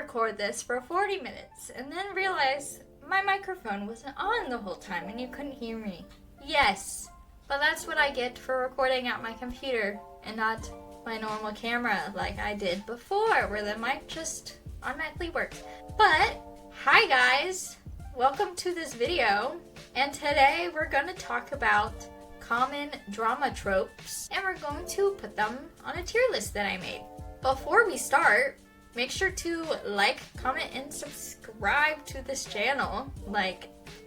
record this for 40 minutes and then realize my microphone wasn't on the whole time and you couldn't hear me. Yes, but that's what I get for recording at my computer and not my normal camera like I did before, where the mic just automatically works. But, hi guys! Welcome to this video, and today we're going to talk about common drama tropes, and we're going to put them on a tier list that I made. Before we start, make sure to like, comment, and subscribe to this channel.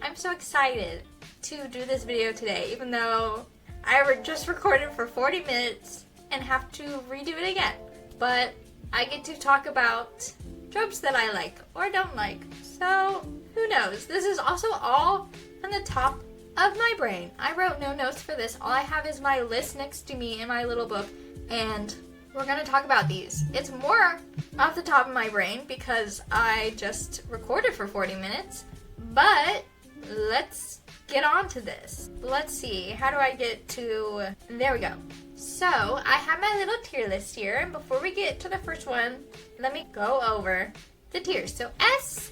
I'm so excited to do this video today, even though I just recorded for 40 minutes and have to redo it again. But I get to talk about tropes that I like or don't like, so who knows? This is also all on the top of my brain. I wrote no notes for this. All I have is my list next to me in my little book, and we're gonna talk about these. It's more off the top of my brain because I just recorded for 40 minutes, but let's get on to this. Let's see, how do I get to, there we go. So, I have my little tier list here, and before we get to the first one, let me go over the tiers. So S,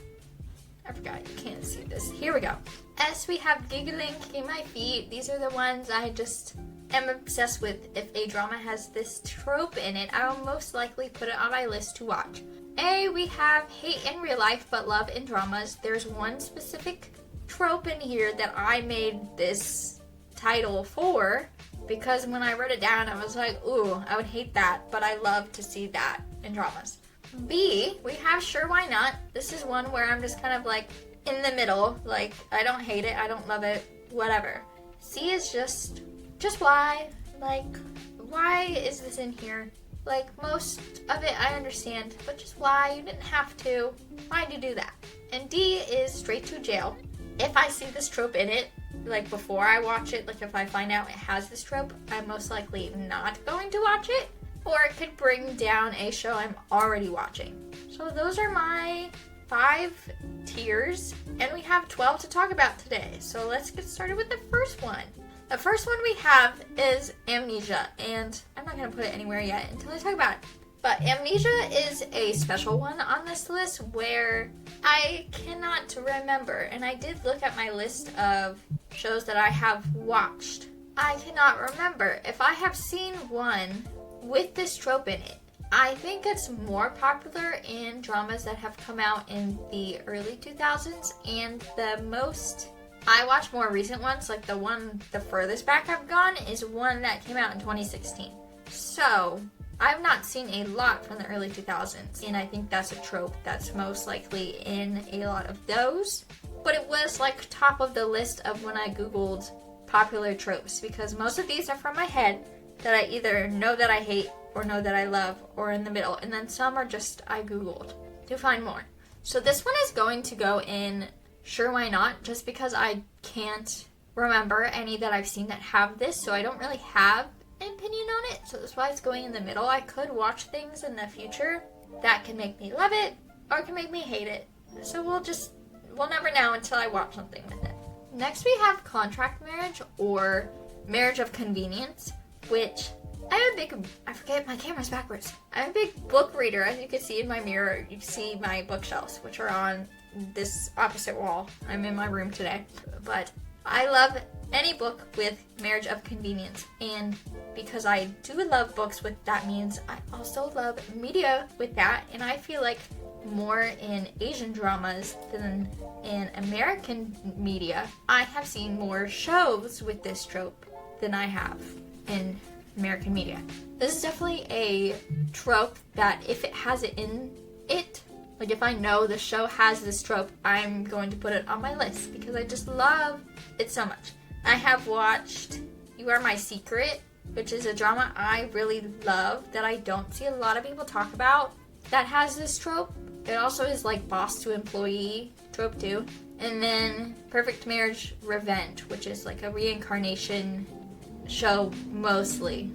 I forgot, you can't see this. Here we go. S, we have Giggling, Kicking My Feet. These are the ones I just am obsessed with. If a drama has this trope in it, I will most likely put it on my list to watch. A, we have Hate in Real Life but Love in Dramas. There's one specific trope in here that I made this title for because when I wrote it down, I was like, ooh, I would hate that, but I love to see that in dramas. B, we have Sure Why Not. This is one where I'm just kind of like in the middle, like I don't hate it, I don't love it, whatever. C is just why? Like, why is this in here? Like, most of it I understand, but just why? You didn't have to. Why'd you do that? And D is Straight to Jail. If I see this trope in it, like before I watch it, like if I find out it has this trope, I'm most likely not going to watch it, or it could bring down a show I'm already watching. So those are my 5 tiers, and we have 12 to talk about today. So let's get started with the first one. The first one we have is Amnesia, and I'm not going to put it anywhere yet until I talk about it. But Amnesia is a special one on this list where I cannot remember, and I did look at my list of shows that I have watched. I cannot remember if I have seen one with this trope in it. I think it's more popular in dramas that have come out in the early 2000s, and the most I watch more recent ones, like the furthest back I've gone is one that came out in 2016. So I've not seen a lot from the early 2000s, and I think that's a trope that's most likely in a lot of those. But it was like top of the list of when I googled popular tropes, because most of these are from my head that I either know that I hate or know that I love, or in the middle, and then some are just I googled to find more. So this one is going to go in Sure Why Not, just because I can't remember any that I've seen that have this, so I don't really have an opinion on it, so that's why it's going in the middle. I could watch things in the future that can make me love it or can make me hate it, so we'll never know until I watch something with it. Next we have Contract Marriage or Marriage of Convenience, which I forget, my camera's backwards. I'm a big book reader. As you can see in my mirror, you see my bookshelves, which are on this opposite wall. I'm in my room today. But I love any book with Marriage of Convenience, and because I do love books with that means I also love media with that, and I feel like more in Asian dramas than in American media, I have seen more shows with this trope than I have in American media. This is definitely a trope that if it has it in it, like if I know the show has this trope, I'm going to put it on my list because I just love it so much. I have watched You Are My Secret, which is a drama I really love that I don't see a lot of people talk about that has this trope. It also is like boss to employee trope too. And then Perfect Marriage Revenge, which is like a reincarnation show mostly,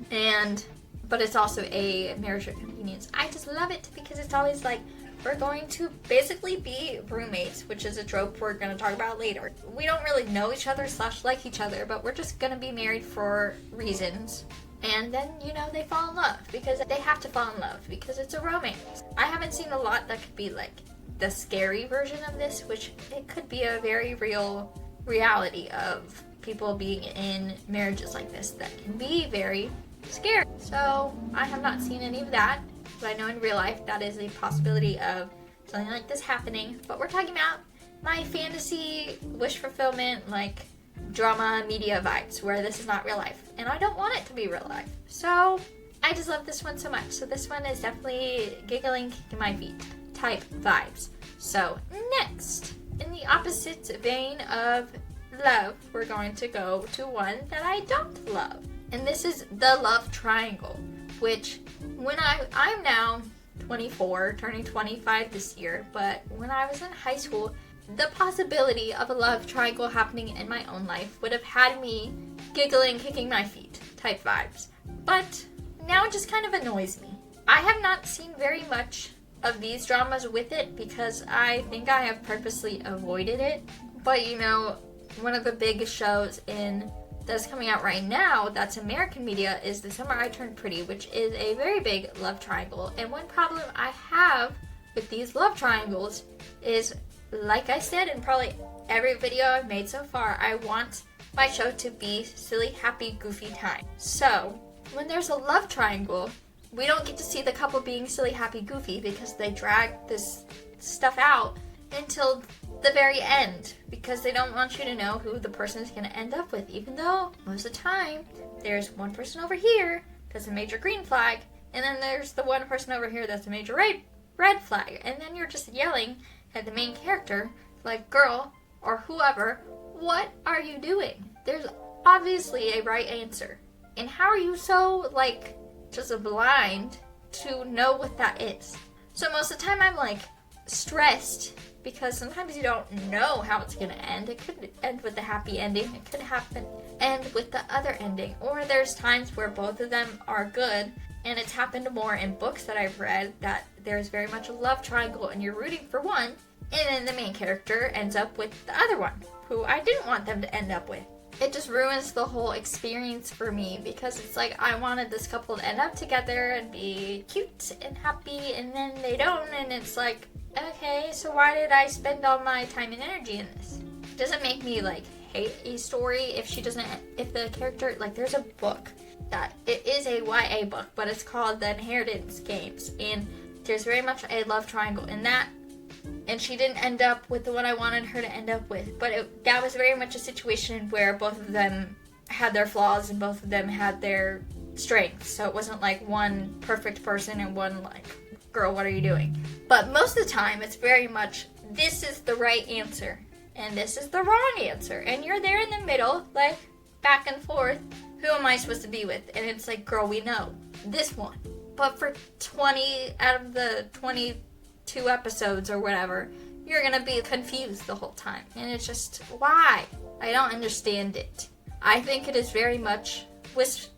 but it's also a Marriage of Convenience. I just love it because it's always like we're going to basically be roommates, which is a trope we're going to talk about later. We don't really know each other / like each other, but we're just going to be married for reasons. And then, they fall in love because they have to fall in love because it's a romance. I haven't seen a lot that could be like the scary version of this, which it could be a very real reality of people being in marriages like this that can be very scary. So I have not seen any of that, but I know in real life that is a possibility of something like this happening. But we're talking about my fantasy wish fulfillment, like drama media vibes, where this is not real life, and I don't want it to be real life. So I just love this one so much. So this one is definitely giggling, kicking my feet type vibes. So next, in the opposite vein of love, we're going to go to one that I don't love. And this is the love triangle, which when I'm now 24, turning 25 this year, but when I was in high school, the possibility of a love triangle happening in my own life would have had me giggling, kicking my feet type vibes. But now it just kind of annoys me. I have not seen very much of these dramas with it because I think I have purposely avoided it. But you know, one of the big shows that's coming out right now that's American media is The Summer I Turned Pretty, which is a very big love triangle. And one problem I have with these love triangles is, like I said in probably every video I've made so far, I want my show to be silly, happy, goofy time. So when there's a love triangle, we don't get to see the couple being silly, happy, goofy because they drag this stuff out until the very end because they don't want you to know who the person is going to end up with, even though most of the time there's one person over here that's a major green flag, and then there's the one person over here that's a major red flag, and then you're just yelling at the main character like, girl or whoever, what are you doing? There's obviously a right answer, and how are you so just blind to know what that is? So most of the time I'm stressed because sometimes you don't know how it's going to end. It could end with the happy ending. It could end with the other ending. Or there's times where both of them are good, and it's happened more in books that I've read that there's very much a love triangle and you're rooting for one, and then the main character ends up with the other one, who I didn't want them to end up with. It just ruins the whole experience for me because it's like I wanted this couple to end up together and be cute and happy, and then they don't, and it's like, okay, so why did I spend all my time and energy in this? It doesn't make me hate a story if the character, there's a book that it is a YA book, but it's called The Inheritance Games, and there's very much a love triangle in that, and she didn't end up with the one I wanted her to end up with, but that was very much a situation where both of them had their flaws and both of them had their strengths, so it wasn't one perfect person and one girl, what are you doing? But most of the time, it's very much, this is the right answer, and this is the wrong answer, and you're there in the middle, back and forth, who am I supposed to be with? And it's girl, we know, this one. But for 20 out of the 22 episodes or whatever, you're gonna be confused the whole time, and it's just, why? I don't understand it. I think it is very much wish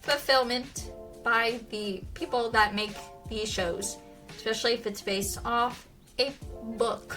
fulfillment by the people that make these shows, especially if it's based off a book.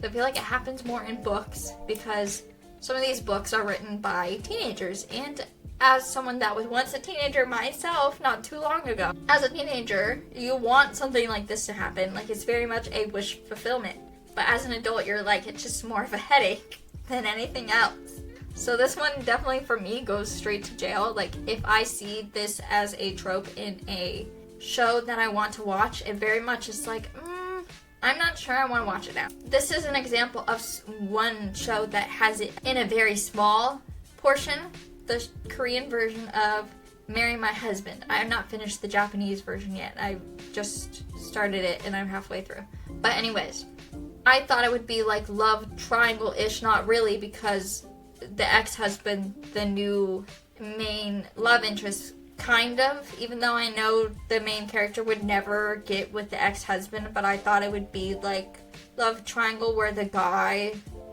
I feel like it happens more in books because some of these books are written by teenagers, and as someone that was once a teenager myself not too long ago, as a teenager, you want something like this to happen. It's very much a wish fulfillment. But as an adult, you're it's just more of a headache than anything else. So this one definitely for me goes straight to jail. If I see this as a trope in a show that I want to watch, it very much is I'm not sure I want to watch it now. This is an example of one show that has it in a very small portion, the Korean version of Marry My Husband. I have not finished the Japanese version yet. I just started it and I'm halfway through. But anyways, I thought it would be love triangle-ish, not really, because the ex-husband, the new main love interest, kind of, even though I know the main character would never get with the ex-husband, but I thought it would be love triangle where the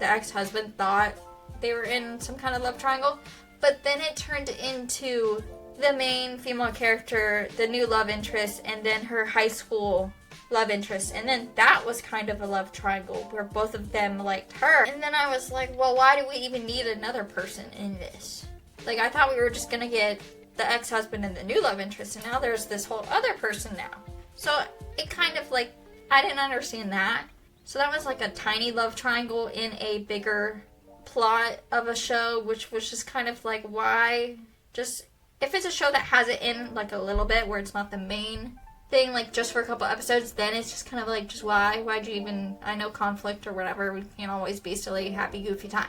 ex-husband thought they were in some kind of love triangle, but then it turned into the main female character, the new love interest, and then her high school love interest, and then that was kind of a love triangle where both of them liked her, and then I was well, why do we even need another person in this? I thought we were just gonna get the ex-husband and the new love interest, and now there's this whole other person now. So it kind of I didn't understand that. So that was like a tiny love triangle in a bigger plot of a show, which was just kind of like, why? Just, if it's a show that has it in like a little bit where it's not the main thing, like just for a couple episodes, then it's just kind of like, just why? Why'd you even, I know conflict or whatever, we can't always be silly, happy, goofy time.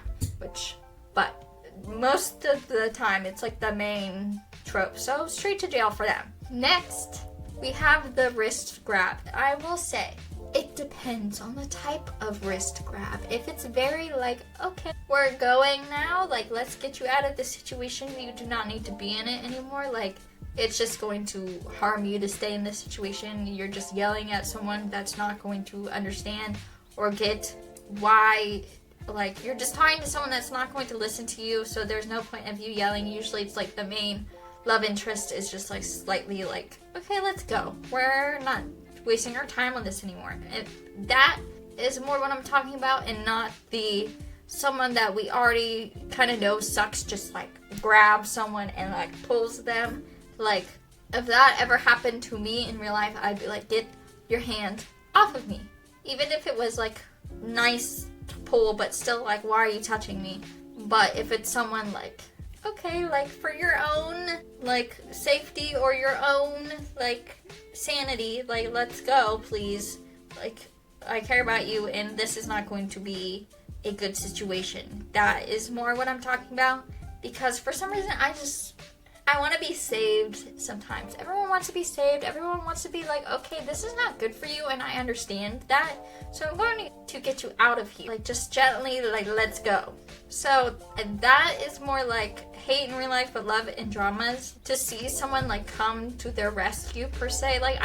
But most of the time it's like the main trope, so straight to jail for them. Next, we have the wrist grab. I will say, it depends on the type of wrist grab. If it's very like, okay, we're going now, like let's get you out of this situation, you do not need to be in it anymore, like it's just going to harm you to stay in this situation, you're just yelling at someone that's not going to understand or get why, like you're just talking to someone that's not going to listen to you, so there's no point of you yelling. Usually it's like the main love interest is just like slightly like, okay, let's go, we're not wasting our time on this anymore. And that is more what I'm talking about, and not the someone that we already kind of know sucks just like grabs someone and like pulls them. Like if that ever happened to me in real life, I'd be like, get your hand off of me. Even if it was like nice to pull, but still like, why are you touching me? But if it's someone like, okay, like for your own like safety or your own like sanity, like let's go, please. Like I care about you and this is not going to be a good situation. That is more what I'm talking about, because for some reason I want to be saved sometimes. Everyone wants to be saved. Everyone wants to be like, okay, this is not good for you, and I understand that. So I'm going to get you out of here. Like, just gently, like, let's go. So that is more like hate in real life, but love in dramas. To see someone, like, come to their rescue, per se. Like,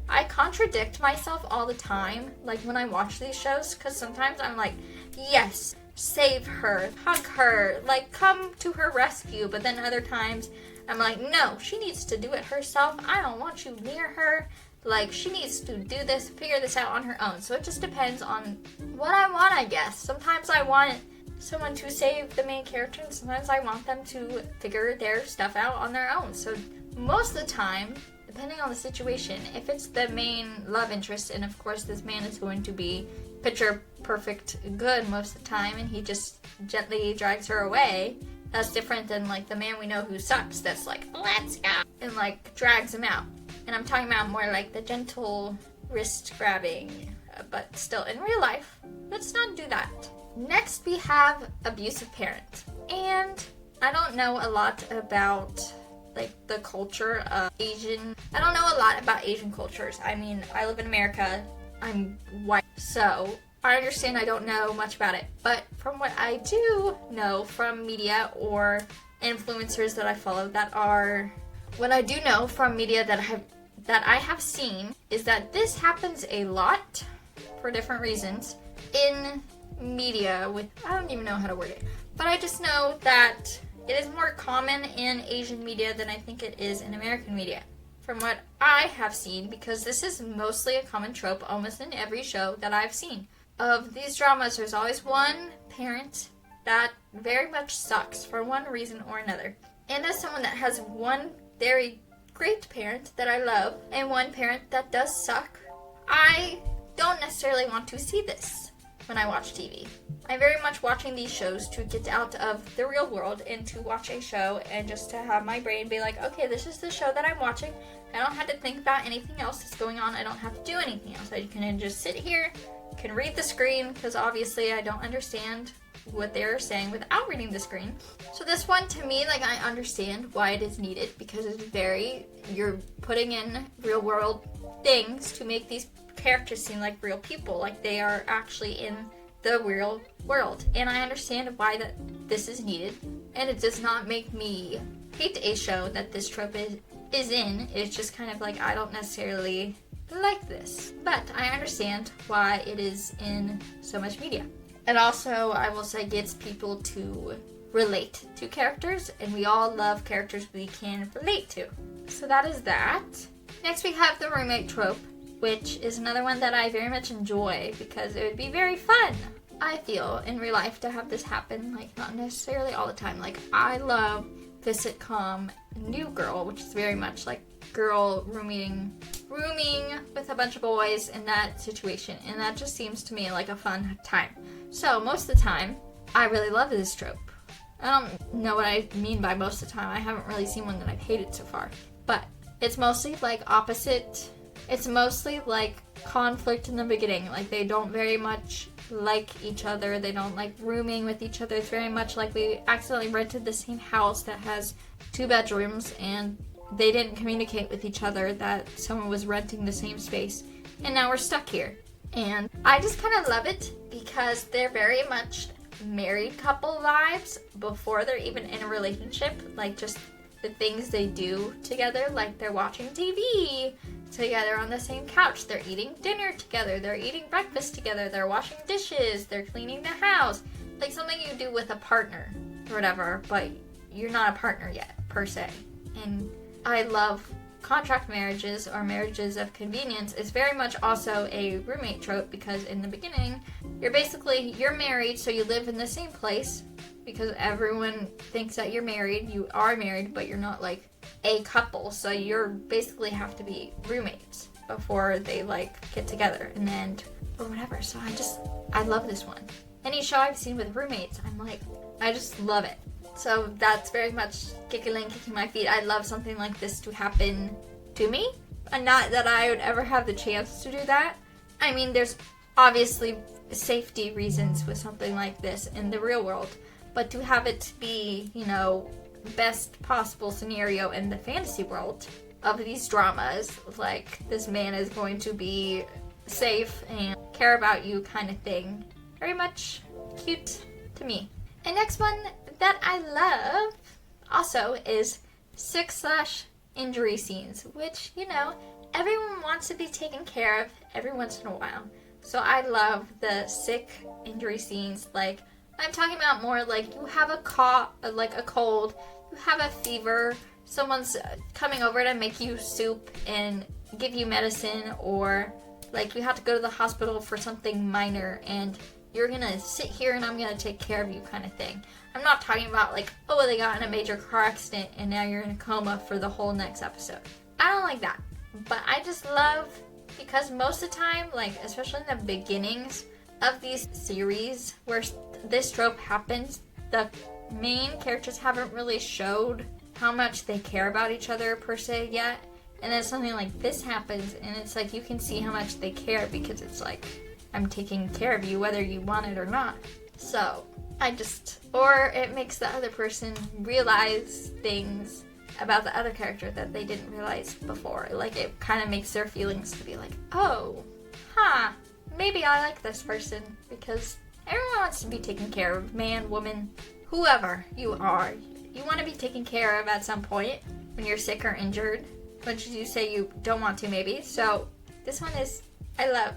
I contradict myself all the time, like, when I watch these shows, because sometimes I'm like, yes, save her, hug her, like come to her rescue, but then other times I'm like, no, she needs to do it herself, I don't want you near her, like she needs to do this, figure this out on her own. So it just depends on what I want, I guess. Sometimes I want someone to save the main character, and sometimes I want them to figure their stuff out on their own. So most of the time, depending on the situation, if it's the main love interest, and of course this man is going to be picture perfect good most of the time, and he just gently drags her away, that's different than like the man we know who sucks, that's like, let's go, and like drags him out. And I'm talking about more like the gentle wrist grabbing, but still in real life, let's not do that. Next we have abusive parent, and I don't know a lot about like the culture of Asian. I don't know a lot about Asian cultures. I mean, I live in America, I'm white, so I understand I don't know much about it. But from what I do know from media or influencers that I follow what I do know from media that I have seen is that this happens a lot for different reasons in media with, I don't even know how to word it, but I just know that it is more common in Asian media than I think it is in American media. From what I have seen, because this is mostly a common trope almost in every show that I've seen. Of these dramas, there's always one parent that very much sucks for one reason or another. And as someone that has one very great parent that I love, and one parent that does suck, I don't necessarily want to see this when I watch TV. I'm very much watching these shows to get out of the real world and to watch a show and just to have my brain be like, okay, this is the show that I'm watching. I don't have to think about anything else that's going on. I don't have to do anything else. I can just sit here, can read the screen, because obviously I don't understand what they're saying without reading the screen. So this one, to me, like, I understand why it is needed, because it's you're putting in real world things to make these characters seem like real people, like they are actually in the real world. And I understand why this is needed, and it does not make me hate a show that this trope is in. It's just kind of like, I don't necessarily like this, but I understand why it is in so much media. It also, I will say, gets people to relate to characters, and we all love characters we can relate to. So that is that. Next we have the roommate trope, which is another one that I very much enjoy because it would be very fun, I feel, in real life to have this happen. Like, not necessarily all the time. Like, I love the sitcom New Girl, which is very much like girl rooming with a bunch of boys in that situation, and that just seems to me like a fun time. So most of the time, I really love this trope. I don't know what I mean by most of the time. I haven't really seen one that I've hated so far. But it's mostly like opposite. It's mostly like conflict in the beginning. Like they don't very much like each other. They don't like rooming with each other. It's very much like we accidentally rented the same house that has 2 bedrooms and they didn't communicate with each other that someone was renting the same space. And now we're stuck here. And I just kind of love it because they're very much married couple vibes before they're even in a relationship. Like just the things they do together, like they're watching TV together on the same couch, they're eating dinner together, they're eating breakfast together, they're washing dishes, they're cleaning the house. Like something you do with a partner or whatever, but you're not a partner yet, per se. And I love contract marriages or marriages of convenience. Is very much also a roommate trope because in the beginning, you're married, so you live in the same place because everyone thinks that you're married. You are married, but you're not like a couple, so you're basically have to be roommates before they like get together and then or whatever. So I love this one. Any show I've seen with roommates, I'm like, I just love it. So that's very much kicking my feet. I love something like this to happen to me. And not that I would ever have the chance to do that. I mean, there's obviously safety reasons with something like this in the real world. But to have it be, best possible scenario in the fantasy world of these dramas, like this man is going to be safe and care about you kind of thing. Very much cute to me. And next one that I love also is sick/injury scenes, which, everyone wants to be taken care of every once in a while. So I love the sick injury scenes. Like, I'm talking about more like you have a cough, like a cold, you have a fever, someone's coming over to make you soup and give you medicine, or like you have to go to the hospital for something minor and you're gonna sit here and I'm gonna take care of you kind of thing. I'm not talking about like, oh, they got in a major car accident and now you're in a coma for the whole next episode. I don't like that. But I just love, because most of the time, like especially in the beginnings of these series where this trope happens, the main characters haven't really showed how much they care about each other per se yet. And then something like this happens and it's like you can see how much they care because it's like, I'm taking care of you whether you want it or not. So or it makes the other person realize things about the other character that they didn't realize before. Like it kind of makes their feelings to be like, oh, maybe I like this person, because everyone wants to be taken care of, man, woman, whoever you are. You want to be taken care of at some point when you're sick or injured, which you say you don't want to maybe. So this one is, I love.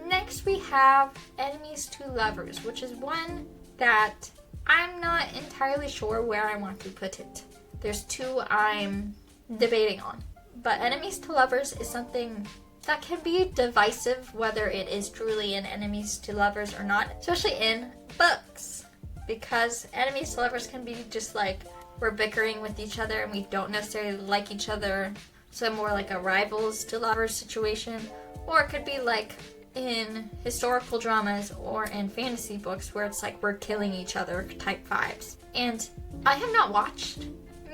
Next we have enemies to lovers, which is one that I'm not entirely sure where I want to put it. There's 2 I'm debating on. But enemies to lovers is something that can be divisive, whether it is truly an enemies to lovers or not, especially in books. Because enemies to lovers can be just like, we're bickering with each other and we don't necessarily like each other. So more like a rivals to lovers situation. Or it could be like in historical dramas or in fantasy books where it's like we're killing each other type vibes. And I have not watched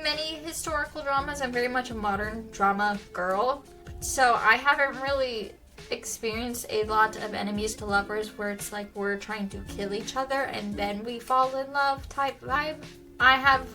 many historical dramas. I'm very much a modern drama girl. So I haven't really experienced a lot of enemies to lovers where it's like we're trying to kill each other and then we fall in love type vibe. I have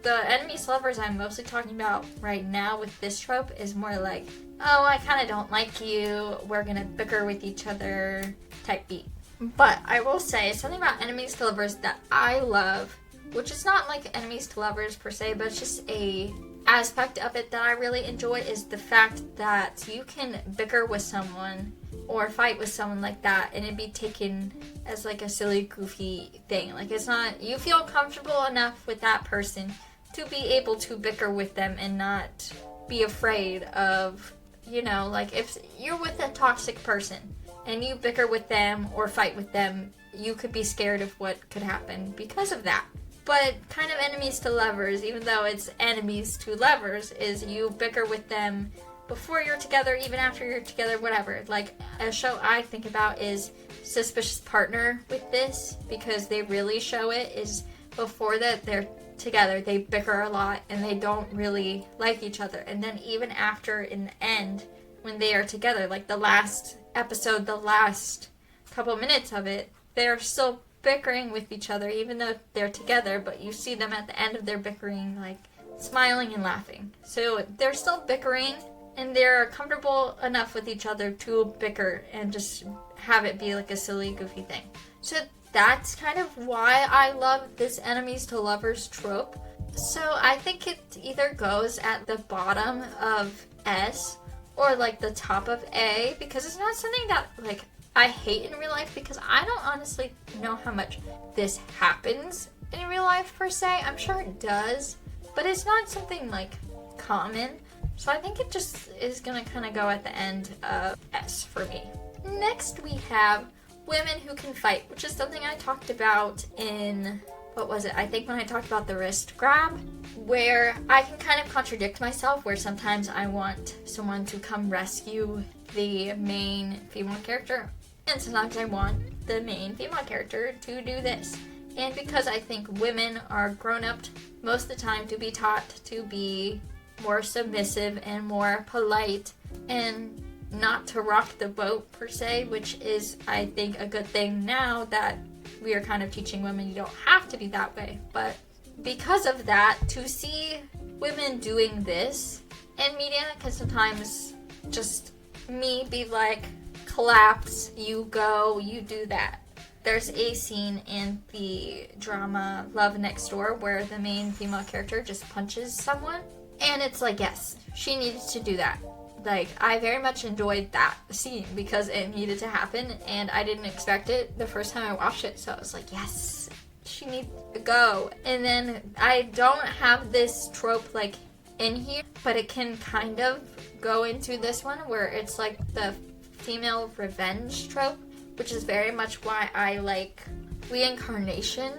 the enemies to lovers I'm mostly talking about right now with this trope is more like, oh, I kind of don't like you, we're gonna bicker with each other type beat. But I will say something about enemies to lovers that I love, which is not like enemies to lovers per se, but it's just a aspect of it that I really enjoy, is the fact that you can bicker with someone or fight with someone like that and it be taken as like a silly, goofy thing. Like it's not, you feel comfortable enough with that person to be able to bicker with them and not be afraid of, like if you're with a toxic person and you bicker with them or fight with them, you could be scared of what could happen because of that. But kind of enemies to lovers, even though it's enemies to lovers, is you bicker with them before you're together, even after you're together, whatever. Like, a show I think about is Suspicious Partner with this, because they really show it, is before that they're together, they bicker a lot, and they don't really like each other. And then even after, in the end, when they are together, like the last episode, the last couple minutes of it, they're still bickering with each other, even though they're together, but you see them at the end of their bickering, like, smiling and laughing. So they're still bickering, and they're comfortable enough with each other to bicker and just have it be like a silly, goofy thing. So that's kind of why I love this enemies to lovers trope. So I think it either goes at the bottom of S or like the top of A, because it's not something that, like, I hate in real life, because I don't honestly know how much this happens in real life per se. I'm sure it does, but it's not something like common. So I think it just is gonna kind of go at the end of S for me. Next we have women who can fight, which is something I talked about in, what was it? I think when I talked about the wrist grab, where I can kind of contradict myself, where sometimes I want someone to come rescue the main female character, and sometimes I want the main female character to do this. And because I think women are grown up most of the time to be taught to be more submissive and more polite and not to rock the boat per se, which is, I think, a good thing now that we are kind of teaching women you don't have to be that way. But because of that, to see women doing this in media can sometimes just me be like, collapse, you go, you do that. There's a scene in the drama Love Next Door where the main female character just punches someone, and it's like, yes, she needed to do that. Like, I very much enjoyed that scene because it needed to happen, and I didn't expect it the first time I watched it, so I was like, yes, she needs to go. And then I don't have this trope, like, in here, but it can kind of go into this one where it's like the female revenge trope, which is very much why I like reincarnation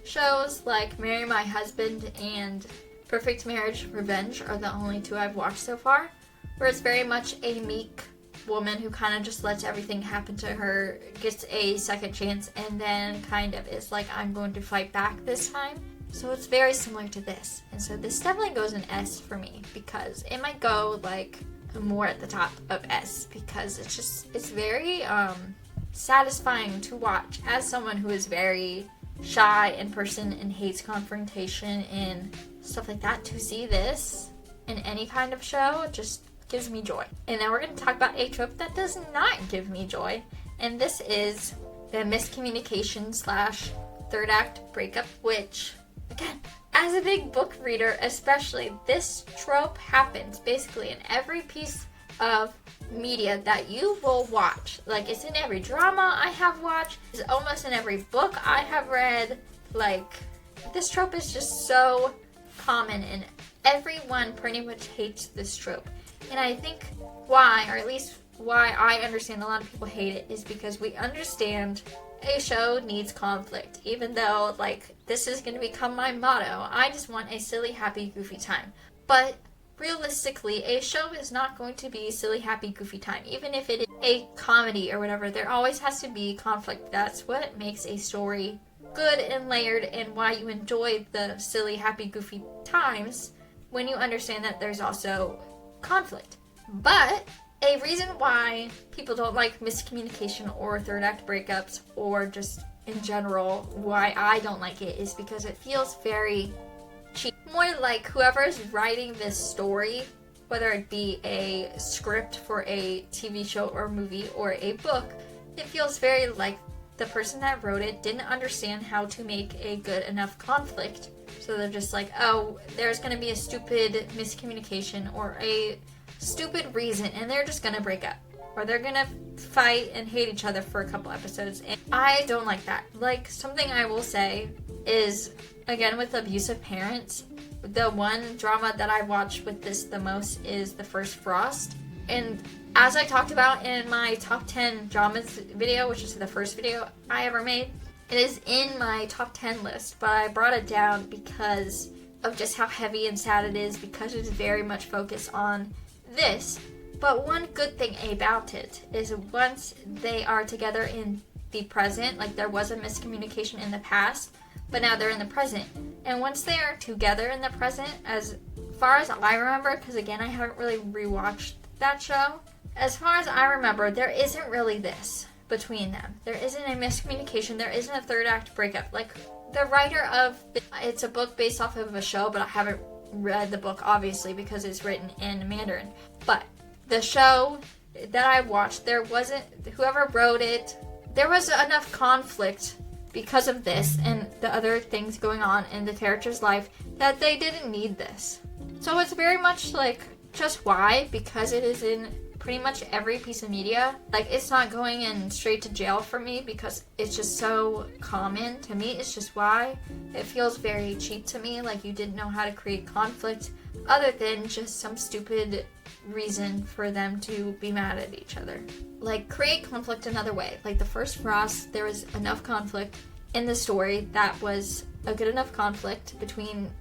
shows like Marry My Husband and Perfect Marriage Revenge are the only two I've watched so far, where it's very much a meek woman who kind of just lets everything happen to her, gets a second chance, and then kind of is like, I'm going to fight back this time. So it's very similar to this. And so this definitely goes in S for me, because it might go like more at the top of S, because it's very satisfying to watch as someone who is very shy in person and hates confrontation and stuff like that. To see this in any kind of show just gives me joy. And now we're going to talk about a trope that does not give me joy, and this is the miscommunication / third act breakup, which, again, as a big book reader especially, this trope happens basically in every piece of media that you will watch. Like, it's in every drama I have watched, it's almost in every book I have read. Like, this trope is just so common, and everyone pretty much hates this trope. And I think why, or at least why I understand a lot of people hate it, is because we understand a show needs conflict. Even though, like, this is going to become my motto, I just want a silly, happy, goofy time. But realistically, a show is not going to be silly, happy, goofy time. Even if it is a comedy or whatever, there always has to be conflict. That's what makes a story good and layered, and why you enjoy the silly, happy, goofy times when you understand that there's also conflict. But a reason why people don't like miscommunication or third act breakups, or just in general why I don't like it, is because it feels very cheap. More like whoever's writing this story, whether it be a script for a TV show or movie or a book, it feels very like the person that wrote it didn't understand how to make a good enough conflict. So they're just like, oh, there's going to be a stupid miscommunication or a stupid reason, and they're just going to break up. Or they're going to fight and hate each other for a couple episodes. And I don't like that. Like, something I will say is, again, with abusive parents, the one drama that I watch with this the most is The First Frost. And as I talked about in my top 10 dramas video, which is the first video I ever made, It is in my top 10 list, but I brought it down because of just how heavy and sad it is, because it is very much focused on this. But one good thing about it is once they are together in the present, like there was a miscommunication in the past, but now they're in the present. And once they are together in the present, as far as I remember, because again, I haven't really rewatched that show, as far as I remember, there isn't really this between them. There isn't a miscommunication. There isn't a third act breakup. Like, the writer of it's a book based off of a show, but I haven't read the book, obviously, because it's written in Mandarin. But the show that I watched, there wasn't, whoever wrote it, there was enough conflict because of this and the other things going on in the character's life that they didn't need this. So it's very much like, just why? Because it is in pretty much every piece of media. Like, it's not going in straight to jail for me because it's just so common to me. It's just why. It feels very cheap to me, like you didn't know how to create conflict other than just some stupid reason for them to be mad at each other. Like, create conflict another way. Like the first Frost, there was enough conflict in the story that was a good enough conflict between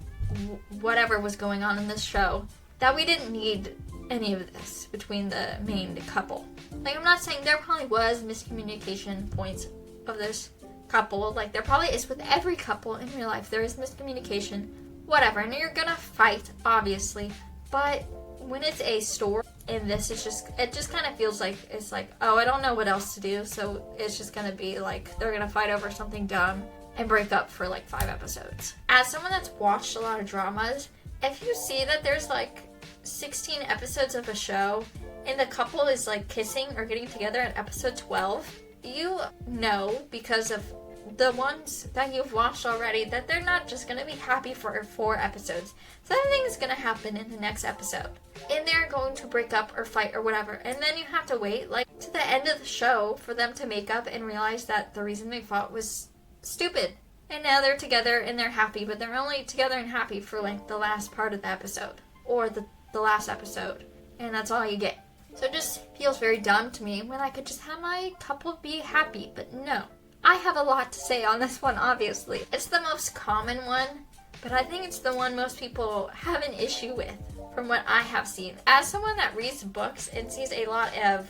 whatever was going on in this show that we didn't need any of this between the main couple. Like, I'm not saying there probably was miscommunication points of this couple. Like, there probably is with every couple in real life. There is miscommunication, whatever. And you're gonna fight, obviously. But when it's a story, and this is just, it just kind of feels like, it's like, oh, I don't know what else to do. So it's just gonna be like, they're gonna fight over something dumb and break up for like 5 episodes. As someone that's watched a lot of dramas, if you see that there's like 16 episodes of a show and the couple is like kissing or getting together at episode 12, you know, because of the ones that you've watched already, that they're not just gonna be happy for 4 episodes. Something is gonna happen in the next episode and they're going to break up or fight or whatever, and then you have to wait like to the end of the show for them to make up and realize that the reason they fought was stupid. And now they're together and they're happy, but they're only together and happy for like the last part of the episode or the last episode, and that's all you get. So it just feels very dumb to me when I could just have my couple be happy, but no. I have a lot to say on this one, obviously. It's the most common one, but I think it's the one most people have an issue with from what I have seen. As someone that reads books and sees a lot of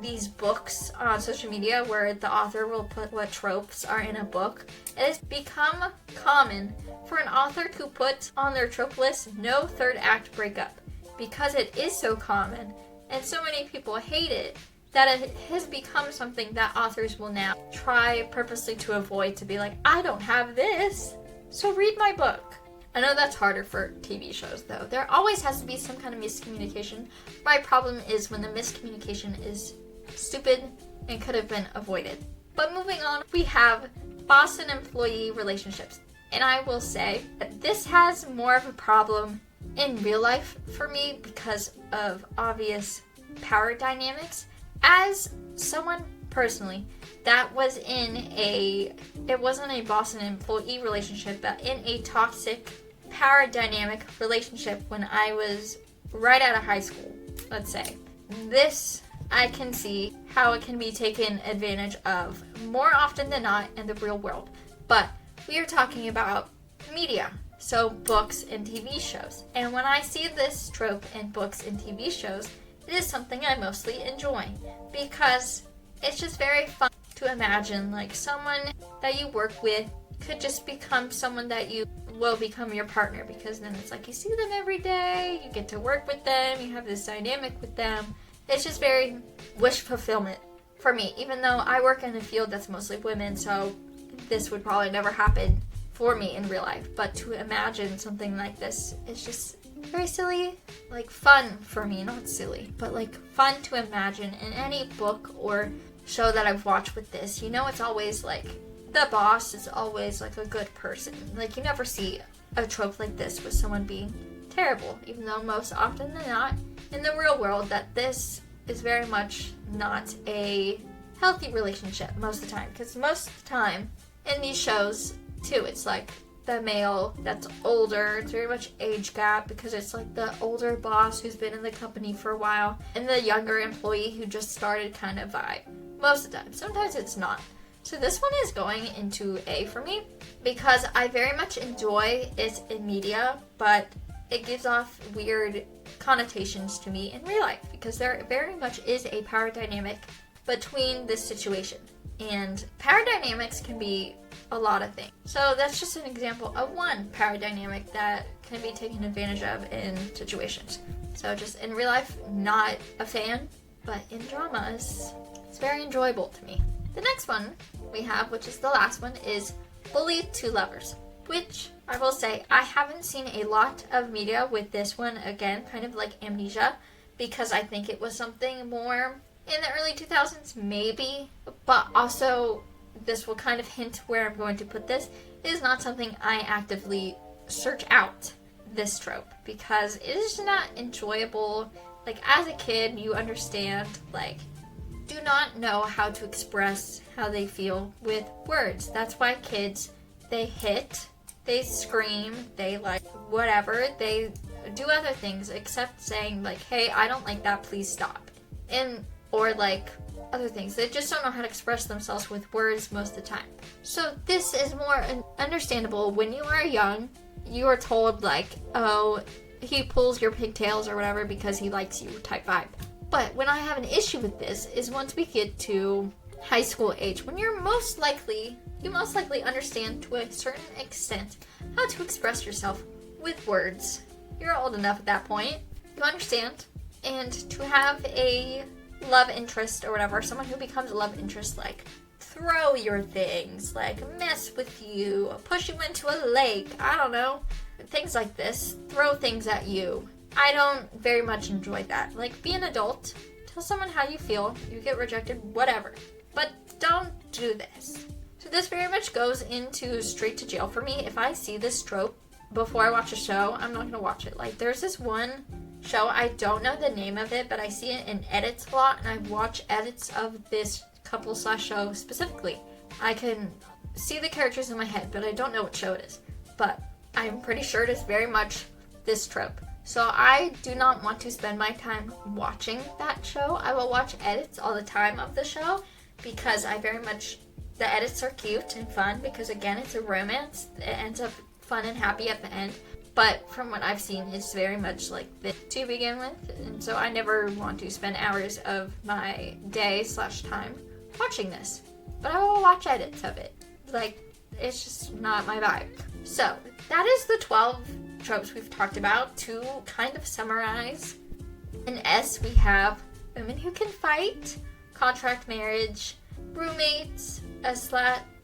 these books on social media where the author will put what tropes are in a book, it has become common for an author to put on their trope list no third act breakup. Because it is so common and so many people hate it, that it has become something that authors will now try purposely to avoid, to be like, I don't have this, so read my book. I know that's harder for TV shows though. There always has to be some kind of miscommunication. My problem is when the miscommunication is stupid and could have been avoided. But moving on, we have boss and employee relationships. And I will say that this has more of a problem in real life for me because of obvious power dynamics. As someone personally that was in it wasn't a boss and employee relationship, but in a toxic power dynamic relationship when I was right out of high school, let's say. This, I can see how it can be taken advantage of more often than not in the real world. But we are talking about media. So books and TV shows. And when I see this trope in books and TV shows, it is something I mostly enjoy because it's just very fun to imagine like someone that you work with could just become someone that you will become your partner, because then it's like you see them every day, you get to work with them, you have this dynamic with them. It's just very wish fulfillment for me, even though I work in a field that's mostly women, so this would probably never happen for me in real life. But to imagine something like this is just very silly, like fun for me, not silly, but like fun to imagine. In any book or show that I've watched with this, you know, it's always like the boss is always like a good person. Like you never see a trope like this with someone being terrible, even though most often than not in the real world that this is very much not a healthy relationship most of the time, because most of the time in these shows too, it's like the male that's older, it's very much age gap because it's like the older boss who's been in the company for a while and the younger employee who just started kind of vibe most of the time. Sometimes it's not, So this one is going into A for me because I very much enjoy it in media, but it gives off weird connotations to me in real life because there very much is a power dynamic between this situation. And power dynamics can be a lot of things. So that's just an example of one power dynamic that can be taken advantage of in situations. So just in real life, not a fan, but in dramas, it's very enjoyable to me. The next one we have, which is the last one, is Bully to Lovers, which I will say I haven't seen a lot of media with this one, again, kind of like Amnesia, because I think it was something more in the early 2000s, maybe, but also this will kind of hint where I'm going to put this. It is not something I actively search out, this trope, because it is not enjoyable. Like, as a kid, you understand, like, do not know how to express how they feel with words. That's why kids, they hit, they scream, they like whatever, they do other things except saying like, hey, I don't like that, please stop. Or like other things. They just don't know how to express themselves with words most of the time. So this is more understandable when you are young. You are told like, oh, he pulls your pigtails or whatever because he likes you type vibe. But when I have an issue with this is once we get to high school age, when you most likely understand to a certain extent how to express yourself with words. You're old enough at that point. You understand. And to have a love interest or whatever, someone who becomes a love interest, like throw your things, like mess with you, push you into a lake, I don't know, things like this, throw things at you. I don't very much enjoy that. Like, be an adult, tell someone how you feel, you get rejected, whatever. But don't do this. So this very much goes into straight to jail for me. If I see this trope before I watch a show, I'm not going to watch it. Like, there's this one show, I don't know the name of it, but I see it in edits a lot, and I watch edits of this couple/show specifically. I can see the characters in my head, but I don't know what show it is. But I'm pretty sure it is very much this trope. So I do not want to spend my time watching that show. I will watch edits all the time of the show because the edits are cute and fun because, again, it's a romance. It ends up fun and happy at the end. But from what I've seen, it's very much like this to begin with. And so I never want to spend hours of my day/time watching this. But I will watch edits of it. Like, it's just not my vibe. So that is the 12 tropes we've talked about. To kind of summarize, in S we have women who can fight, contract marriage, roommates, a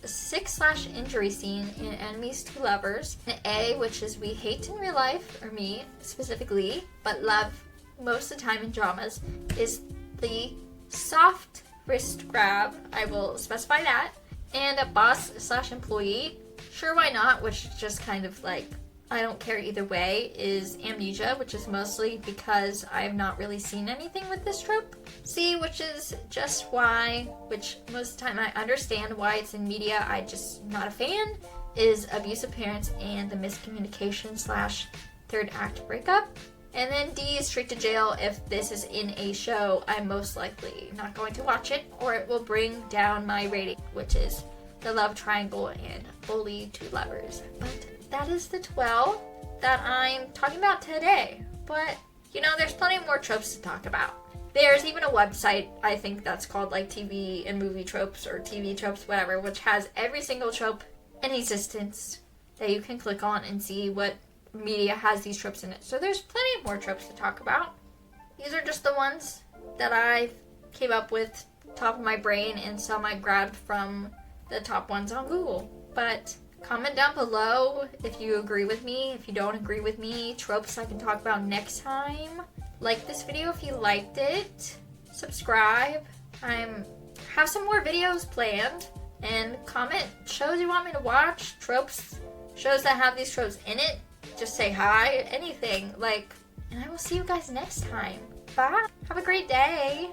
6/injury scene in enemies to lovers, an A, which is we hate in real life, or me specifically, but love most of the time in dramas, is the soft wrist grab. I will specify that. And a boss/employee, sure, why not, which is just kind of like, I don't care either way, is Amnesia, which is mostly because I've not really seen anything with this trope. C, which is just why, which most of the time I understand why it's in media, I just not a fan, is abusive parents and the miscommunication/third act breakup. And then D is straight to jail. If this is in a show, I'm most likely not going to watch it, or it will bring down my rating, which is the love triangle and Bully to Lovers. But that is the 12 that I'm talking about today. But, there's plenty more tropes to talk about. There's even a website, I think that's called like TV and movie tropes or TV tropes, whatever, which has every single trope in existence that you can click on and see what media has these tropes in it. So there's plenty more tropes to talk about. These are just the ones that I came up with top of my brain, and some I grabbed from the top ones on Google. But comment down below if you agree with me, if you don't agree with me, tropes I can talk about next time. Like this video if you liked it. Subscribe. I have some more videos planned. And comment shows you want me to watch, tropes, shows that have these tropes in it. Just say hi, anything. And I will see you guys next time. Bye. Have a great day.